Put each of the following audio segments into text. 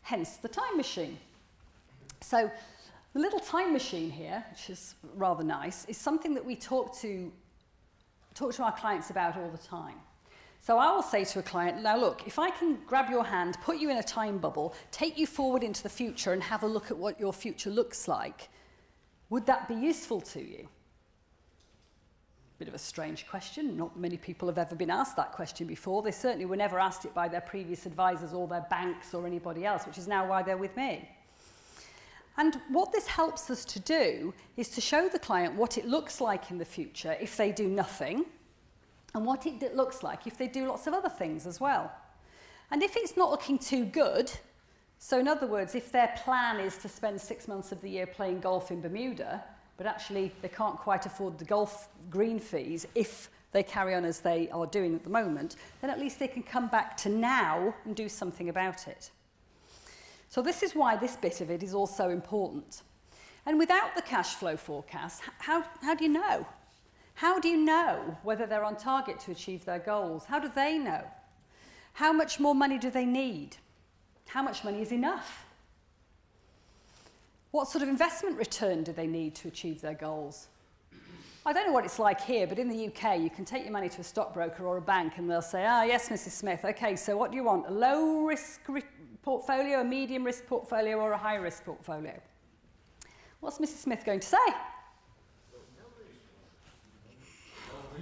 hence the time machine. So the little time machine here, which is rather nice, is something that we talk to our clients about all the time. So I will say to a client, now look, if I can grab your hand, put you in a time bubble, take you forward into the future and have a look at what your future looks like, would that be useful to you? Bit of a strange question. Not many people have ever been asked that question before. They certainly were never asked it by their previous advisors or their banks or anybody else, which is now why they're with me. And what this helps us to do is to show the client what it looks like in the future if they do nothing, and what it looks like if they do lots of other things as well. And if it's not looking too good, so in other words, if their plan is to spend 6 months of the year playing golf in Bermuda, but actually they can't quite afford the golf green fees if they carry on as they are doing at the moment, then at least they can come back to now and do something about it. So this is why this bit of it is also important. And without the cash flow forecast, how do you know? How do you know whether they're on target to achieve their goals? How do they know? How much more money do they need? How much money is enough? What sort of investment return do they need to achieve their goals? I don't know what it's like here, but in the UK, you can take your money to a stockbroker or a bank and they'll say, ah, yes, Mrs. Smith, okay, so what do you want? A low-risk portfolio, a medium-risk portfolio, or a high-risk portfolio? What's Mrs. Smith going to say?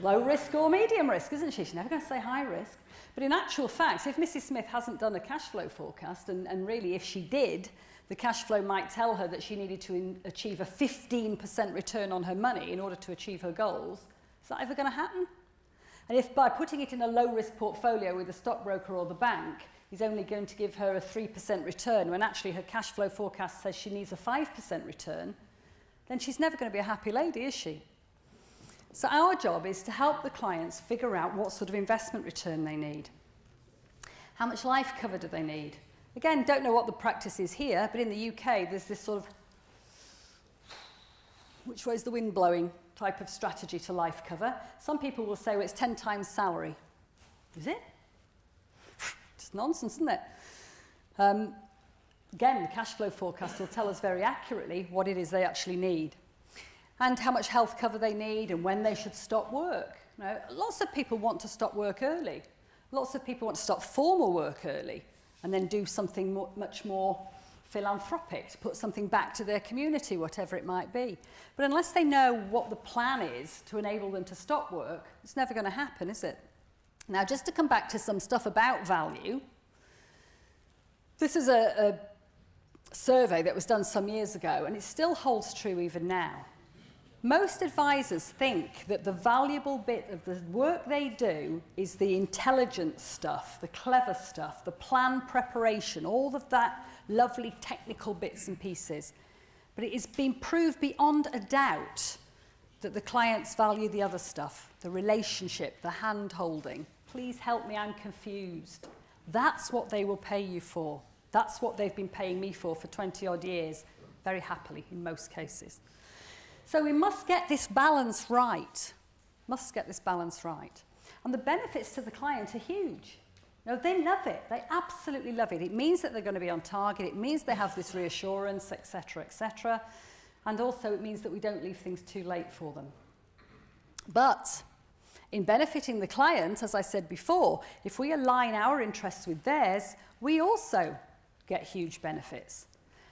Low risk or medium risk, isn't she? She's never going to say high risk. But in actual fact, if Mrs. Smith hasn't done a cash flow forecast, and really if she did, the cash flow might tell her that she needed to achieve a 15% return on her money in order to achieve her goals, is that ever going to happen? And if by putting it in a low risk portfolio with a stockbroker or the bank, is only going to give her a 3% return when actually her cash flow forecast says she needs a 5% return, then she's never going to be a happy lady, is she? So our job is to help the clients figure out what sort of investment return they need. How much life cover do they need? Again, don't know what the practice is here, but in the UK there's this sort of which way's the wind blowing type of strategy to life cover. Some people will say, well, it's 10 times salary. Is it? It's nonsense, isn't it? Again, the cash flow forecast will tell us very accurately what it is they actually need, and how much health cover they need, and when they should stop work. You know, lots of people want to stop work early. Lots of people want to stop formal work early and then do something much more philanthropic, to put something back to their community, whatever it might be. But unless they know what the plan is to enable them to stop work, it's never going to happen, is it? Now, just to come back to some stuff about value, this is a survey that was done some years ago, and it still holds true even now. Most advisors think that the valuable bit of the work they do is the intelligent stuff, the clever stuff, the plan preparation, all of that lovely technical bits and pieces. But it has been proved beyond a doubt that the clients value the other stuff, the relationship, the hand-holding. Please help me, I'm confused. That's what they will pay you for. That's what they've been paying me for 20-odd years, very happily in most cases. So we must get this balance right. Must get this balance right. And the benefits to the client are huge. You know, they love it. They absolutely love it. It means that they're going to be on target. It means they have this reassurance, etc., etc. And also it means that we don't leave things too late for them. But in benefiting the client, as I said before, if we align our interests with theirs, we also get huge benefits.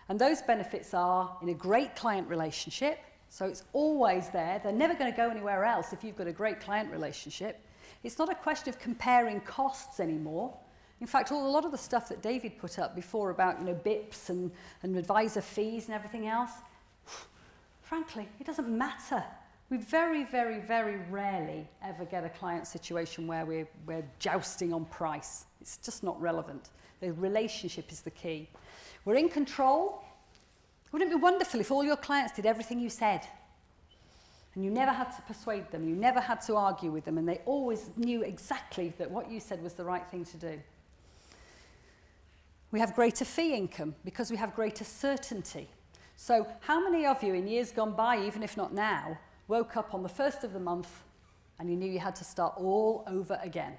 And those benefits are in a great client relationship. So it's always there. They're never going to go anywhere else if you've got a great client relationship. It's not a question of comparing costs anymore. In fact, a lot of the stuff that David put up before about, BIPs and advisor fees and everything else, frankly, it doesn't matter. We very, very, very rarely ever get a client situation where we're jousting on price. It's just not relevant. The relationship is the key. We're in control. Wouldn't it be wonderful if all your clients did everything you said? And you never had to persuade them, you never had to argue with them, and they always knew exactly that what you said was the right thing to do. We have greater fee income because we have greater certainty. So how many of you in years gone by, even if not now, woke up on the 1st of the month and you knew you had to start all over again?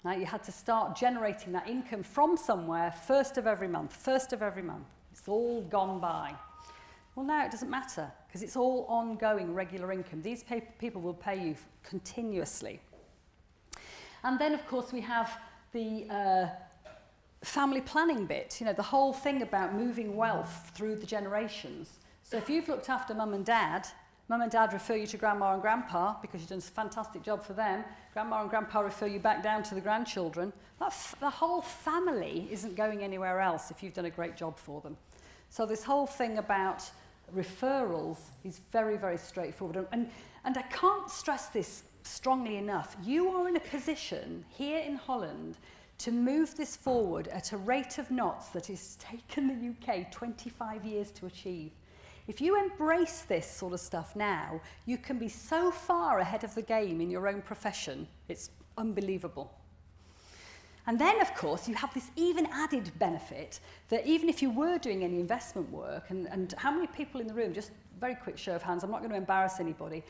Now, you had to start generating that income from somewhere first of every month. It's all gone by. Well, now it doesn't matter because it's all ongoing regular income. These people will pay you continuously. And then, of course, we have the family planning bit, you know, the whole thing about moving wealth through the generations. So if you've looked after mum and dad refer you to grandma and grandpa because you've done a fantastic job for them. Grandma and grandpa refer you back down to the grandchildren. The whole family isn't going anywhere else if you've done a great job for them. So this whole thing about referrals is very, very straightforward. And I can't stress this strongly enough. You are in a position here in Holland to move this forward at a rate of knots that has taken the UK 25 years to achieve. If you embrace this sort of stuff now, you can be so far ahead of the game in your own profession. It's unbelievable. And then, of course, you have this even added benefit that even if you were doing any investment work, and how many people in the room, just very quick show of hands, I'm not going to embarrass anybody,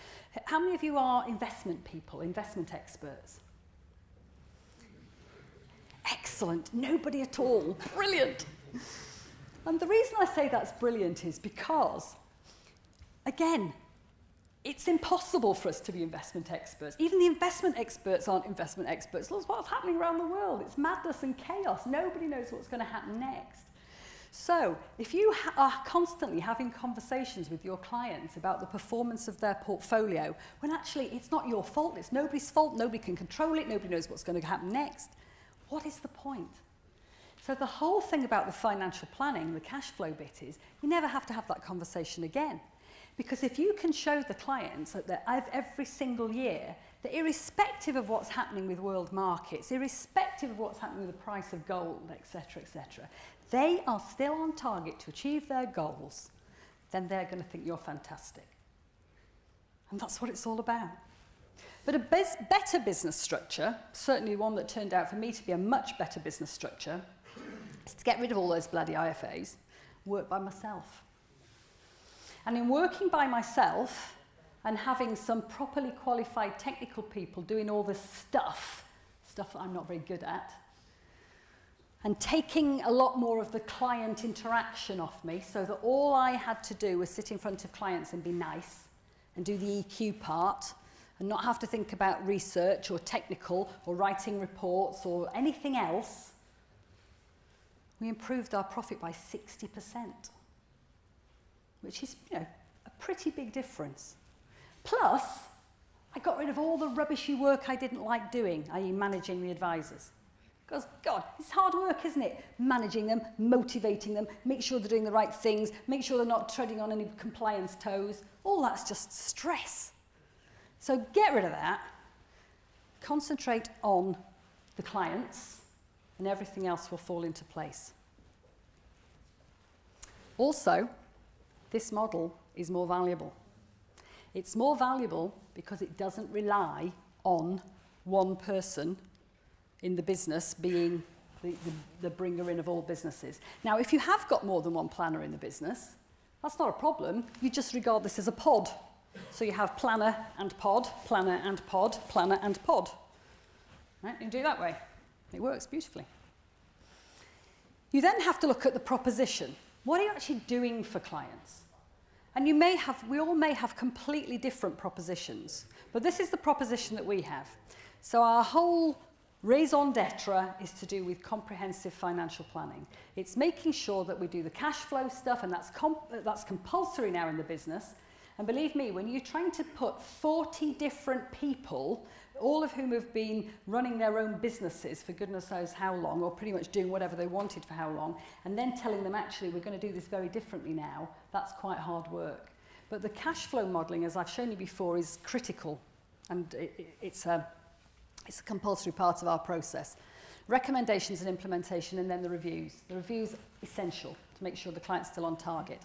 how many of you are investment people, investment experts? Excellent, nobody at all, brilliant. And the reason I say that's brilliant is because, again, it's impossible for us to be investment experts. Even the investment experts aren't investment experts. Look what's happening around the world. It's madness and chaos. Nobody knows what's going to happen next. So if you are constantly having conversations with your clients about the performance of their portfolio, when actually it's not your fault, it's nobody's fault, nobody can control it, nobody knows what's going to happen next, what is the point? So the whole thing about the financial planning, the cash flow bit is, you never have to have that conversation again. Because if you can show the clients that every single year, that irrespective of what's happening with world markets, irrespective of what's happening with the price of gold, etc., they are still on target to achieve their goals, then they're going to think you're fantastic. And that's what it's all about. But a better business structure, certainly one that turned out for me to be a much better business structure, is to get rid of all those bloody IFAs, work by myself. And in working by myself and having some properly qualified technical people doing all this stuff that I'm not very good at, and taking a lot more of the client interaction off me so that all I had to do was sit in front of clients and be nice and do the EQ part and not have to think about research or technical or writing reports or anything else, we improved our profit by 60%, which is, you know, a pretty big difference. Plus, I got rid of all the rubbishy work I didn't like doing, i.e. managing the advisors. Because, God, it's hard work, isn't it? Managing them, motivating them, make sure they're doing the right things, make sure they're not treading on any compliance toes. All that's just stress. So get rid of that, concentrate on the clients, and everything else will fall into place. Also, this model is more valuable. It's more valuable because it doesn't rely on one person in the business being the bringer in of all businesses. Now, if you have got more than one planner in the business, that's not a problem. You just regard this as a pod. So you have planner and pod, planner and pod, planner and pod. Right? You can do it that way. It works beautifully. You then have to look at the proposition. What are you actually doing for clients? And we all may have completely different propositions, but this is the proposition that we have. So our whole raison d'etre is to do with comprehensive financial planning. It's making sure that we do the cash flow stuff, and that's compulsory now in the business. And believe me, when you're trying to put 40 different people, all of whom have been running their own businesses for goodness knows how long, or pretty much doing whatever they wanted for how long, and then telling them, actually, we're going to do this very differently now, that's quite hard work. But the cash flow modelling, as I've shown you before, is critical, and it's a compulsory part of our process. Recommendations and implementation, and then the reviews. The reviews are essential to make sure the client's still on target.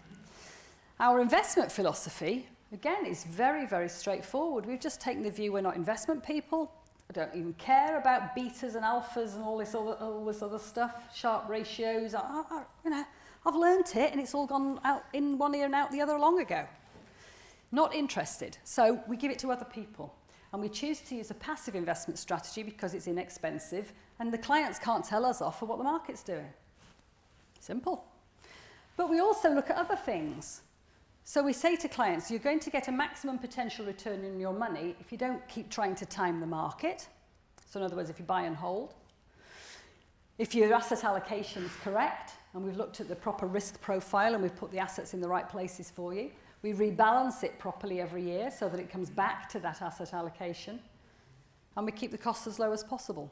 Our investment philosophy, again, is very, very straightforward. We've just taken the view we're not investment people. I don't even care about betas and alphas and all this other stuff, sharp ratios. I've learnt it, and it's all gone out in one ear and out the other long ago. Not interested. So we give it to other people. And we choose to use a passive investment strategy because it's inexpensive and the clients can't tell us off for what the market's doing. Simple. But we also look at other things. So we say to clients, you're going to get a maximum potential return on your money if you don't keep trying to time the market. So in other words, if you buy and hold. If your asset allocation is correct, and we've looked at the proper risk profile and we've put the assets in the right places for you, we rebalance it properly every year so that it comes back to that asset allocation, and we keep the costs as low as possible.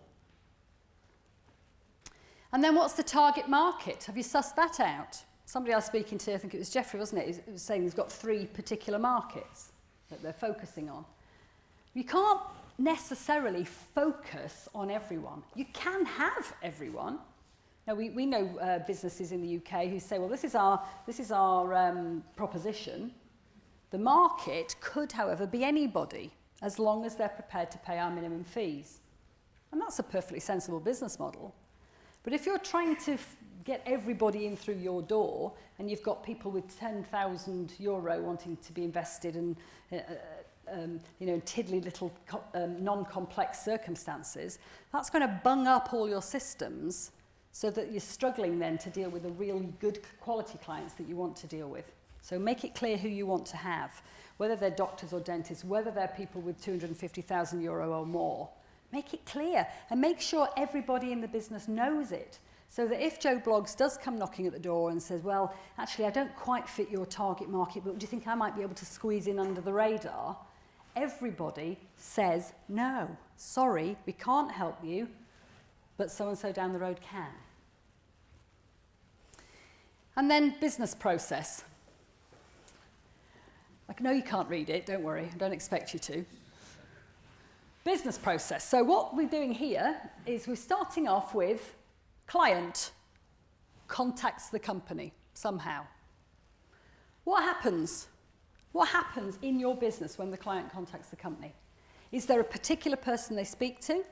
And then what's the target market? Have you sussed that out? Somebody I was speaking to, I think it was Jeffrey, wasn't it? He was saying he's got 3 particular markets that they're focusing on. You can't necessarily focus on everyone. You can have everyone. Now, we know businesses in the UK who say, well, this is our proposition. The market could, however, be anybody, as long as they're prepared to pay our minimum fees. And that's a perfectly sensible business model. But if you're trying to get everybody in through your door, and you've got people with €10,000 wanting to be invested in, tiddly little non-complex circumstances, that's going to bung up all your systems so that you're struggling then to deal with the really good quality clients that you want to deal with. So make it clear who you want to have, whether they're doctors or dentists, whether they're people with €250,000 or more. Make it clear and make sure everybody in the business knows it, so that if Joe Bloggs does come knocking at the door and says, well, actually, I don't quite fit your target market, but do you think I might be able to squeeze in under the radar? Everybody says, no, sorry, we can't help you, but so-and-so down the road can. And then business process. I know you can't read it, don't worry, I don't expect you to. Business process. So what we're doing here is we're starting off with client contacts the company somehow. What happens? What happens in your business when the client contacts the company? Is there a particular person they speak to?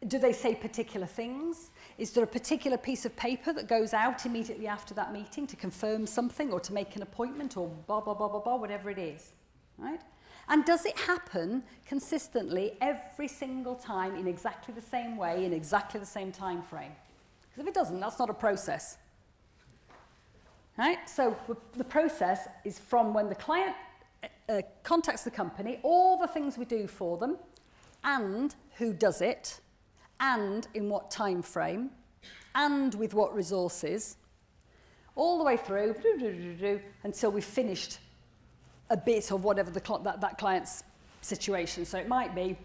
Do they say particular things? Is there a particular piece of paper that goes out immediately after that meeting to confirm something or to make an appointment or blah, blah, blah, blah, blah, whatever it is, right? And does it happen consistently every single time in exactly the same way, in exactly the same time frame? Because if it doesn't, that's not a process. Right? So the process is from when the client contacts the company, all the things we do for them, and who does it, and in what time frame, and with what resources, all the way through until we've finished a bit of whatever that client's situation. So it might be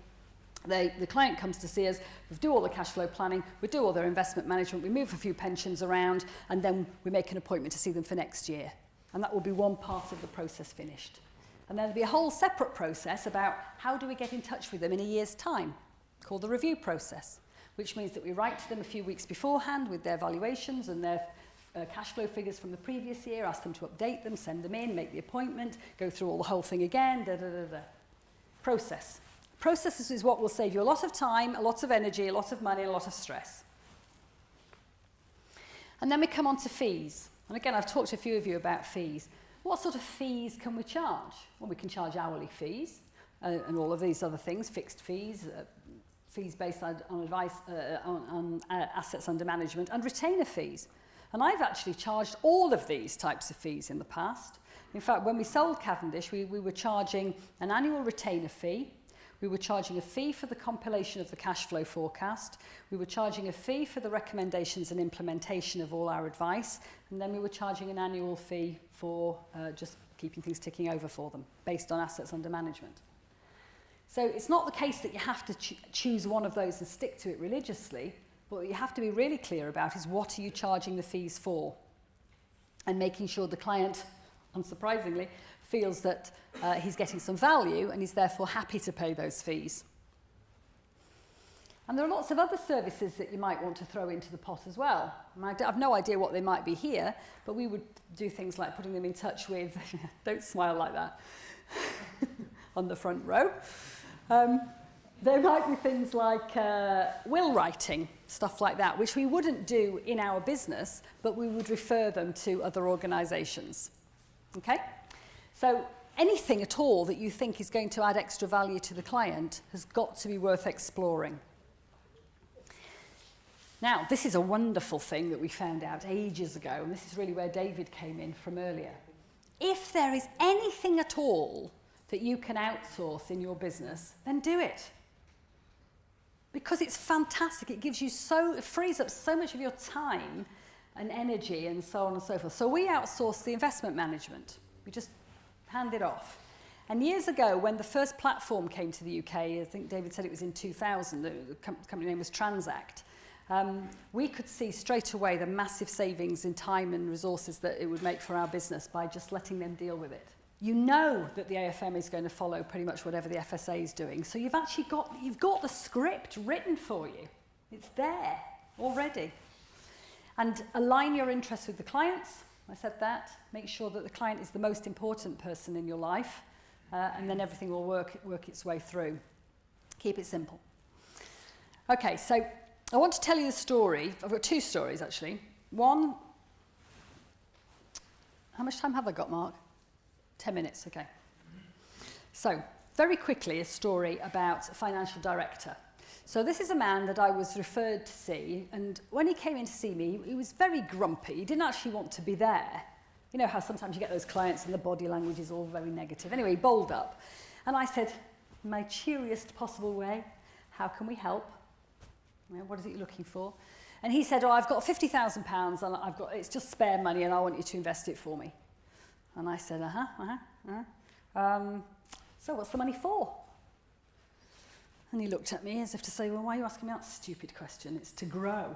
the client comes to see us, we do all the cash flow planning, we do all their investment management, we move a few pensions around, and then we make an appointment to see them for next year. And that will be one part of the process finished. And then there'll be a whole separate process about how do we get in touch with them in a year's time, called the review process, which means that we write to them a few weeks beforehand with their valuations and their cash flow figures from the previous year, ask them to update them, send them in, make the appointment, go through all the whole thing again, Process. Processes is what will save you a lot of time, a lot of energy, a lot of money, a lot of stress. And then we come on to fees. And again, I've talked to a few of you about fees. What sort of fees can we charge? Well, we can charge hourly fees and all of these other things, fixed fees, fees based on advice, on assets under management, and retainer fees. And I've actually charged all of these types of fees in the past. In fact, when we sold Cavendish, we were charging an annual retainer fee. We were charging a fee for the compilation of the cash flow forecast. We were charging a fee for the recommendations and implementation of all our advice. And then we were charging an annual fee for just keeping things ticking over for them, based on assets under management. So it's not the case that you have to choose one of those and stick to it religiously. But what you have to be really clear about is what are you charging the fees for? And making sure the client, unsurprisingly, feels that he's getting some value and he's therefore happy to pay those fees. And there are lots of other services that you might want to throw into the pot as well. And I have no idea what they might be here, but we would do things like putting them in touch with, don't smile like that, on the front row. There might be things like will writing, stuff like that, which we wouldn't do in our business, but we would refer them to other organisations. Okay? So anything at all that you think is going to add extra value to the client has got to be worth exploring. Now, this is a wonderful thing that we found out ages ago, and this is really where David came in from earlier. If there is anything at all that you can outsource in your business, then do it. Because it's fantastic. It gives you it frees up so much of your time and energy and so on and so forth. So we outsource the investment management. We just hand it off. And years ago, when the first platform came to the UK, I think David said it was in 2000, the company name was Transact, we could see straight away the massive savings in time and resources that it would make for our business by just letting them deal with it. You know that the AFM is going to follow pretty much whatever the FSA is doing, so you've got the script written for you. It's there already. And align your interests with the clients. I said that. Make sure that the client is the most important person in your life, and then everything will work its way through. Keep it simple. Okay, so I want to tell you the story. I've got two stories, actually. One, how much time have I got, Mark? 10 minutes, okay. So, very quickly, a story about a financial director. So this is a man that I was referred to see, and when he came in to see me, he was very grumpy. He didn't actually want to be there. You know how sometimes you get those clients and the body language is all very negative. Anyway, he bowled up. And I said, in my cheeriest possible way, how can we help? You know, what is it you're looking for? And he said, I've got £50,000 and it's just spare money and I want you to invest it for me. And I said, so what's the money for? And he looked at me as if to say, well, why are you asking me that stupid question? It's to grow.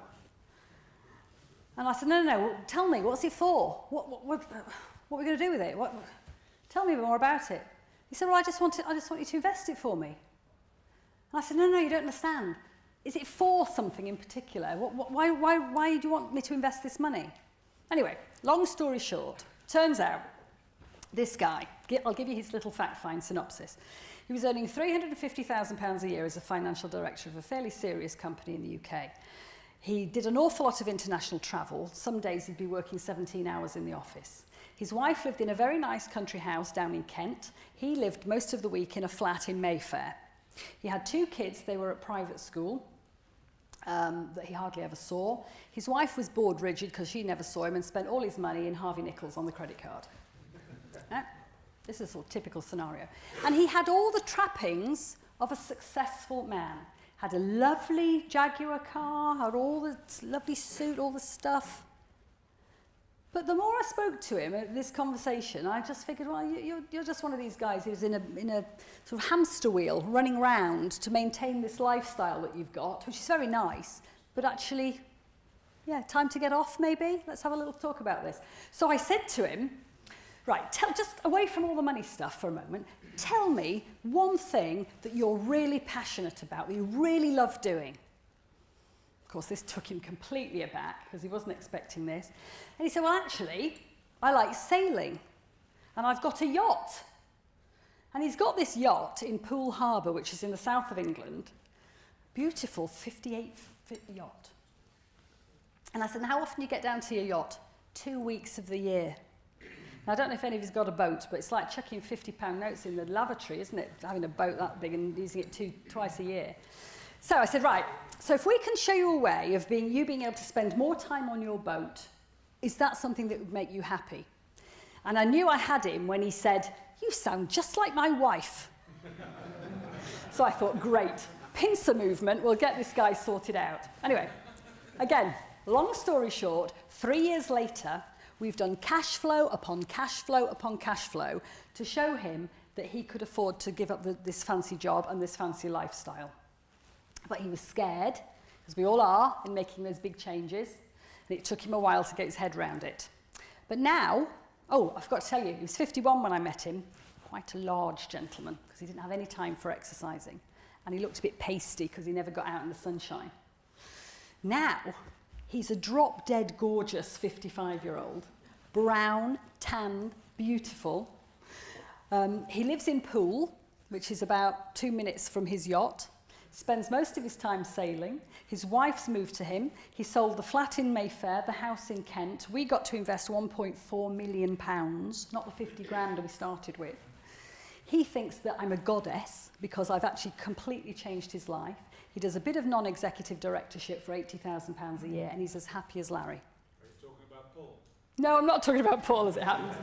And I said, no, tell me, what's it for? What are we going to do with it? Tell me more about it. He said, well, I just want you to invest it for me. And I said, no, you don't understand. Is it for something in particular? Why do you want me to invest this money? Anyway, long story short, turns out this guy, I'll give you his little fact-find synopsis. He was earning £350,000 a year as a financial director of a fairly serious company in the UK. He did an awful lot of international travel. Some days he'd be working 17 hours in the office. His wife lived in a very nice country house down in Kent. He lived most of the week in a flat in Mayfair. He had 2 kids. They were at private school that he hardly ever saw. His wife was bored rigid because she never saw him and spent all his money in Harvey Nichols on the credit card. This is a sort of typical scenario. And he had all the trappings of a successful man. Had a lovely Jaguar car, had all the lovely suit, all the stuff. But the more I spoke to him at this conversation, I just figured, well, you're just one of these guys who's in a sort of hamster wheel running around to maintain this lifestyle that you've got, which is very nice, but actually, yeah, time to get off maybe? Let's have a little talk about this. So I said to him, right, just away from all the money stuff for a moment, tell me one thing that you're really passionate about, that you really love doing. Of course, this took him completely aback because he wasn't expecting this. And he said, well, actually, I like sailing and I've got a yacht. And he's got this yacht in Poole Harbour, which is in the south of England. Beautiful 58-foot yacht. And I said, how often do you get down to your yacht? 2 weeks of the year. Now, I don't know if any of you's got a boat, but it's like chucking £50 notes in the lavatory, isn't it? Having a boat that big and using it twice a year. So I said, right, so if we can show you a way of you being able to spend more time on your boat, is that something that would make you happy? And I knew I had him when he said, you sound just like my wife. So I thought, great, pincer movement, we'll get this guy sorted out. Anyway, again, long story short, 3 years later, we've done cash flow upon cash flow upon cash flow to show him that he could afford to give up this fancy job and this fancy lifestyle. But he was scared, as we all are, in making those big changes, and it took him a while to get his head around it. But now, I forgot to tell you, he was 51 when I met him, quite a large gentleman, because he didn't have any time for exercising, and he looked a bit pasty because he never got out in the sunshine. Now, he's a drop-dead gorgeous 55-year-old, brown, tanned, beautiful. He lives in Poole, which is about 2 minutes from his yacht. Spends most of his time sailing. His wife's moved to him. He sold the flat in Mayfair, the house in Kent. We got to invest £1.4 million, not the 50 grand we started with. He thinks that I'm a goddess because I've actually completely changed his life. He does a bit of non-executive directorship for £80,000 a year, and he's as happy as Larry. Are you talking about Paul? No, I'm not talking about Paul, as it happens.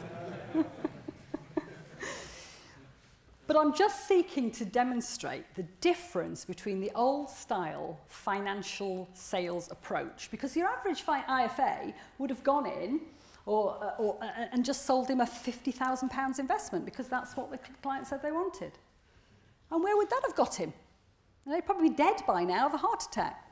But I'm just seeking to demonstrate the difference between the old style financial sales approach, because your average IFA would have gone in and just sold him a £50,000 investment because that's what the client said they wanted. And where would that have got him? They'd probably be dead by now of a heart attack.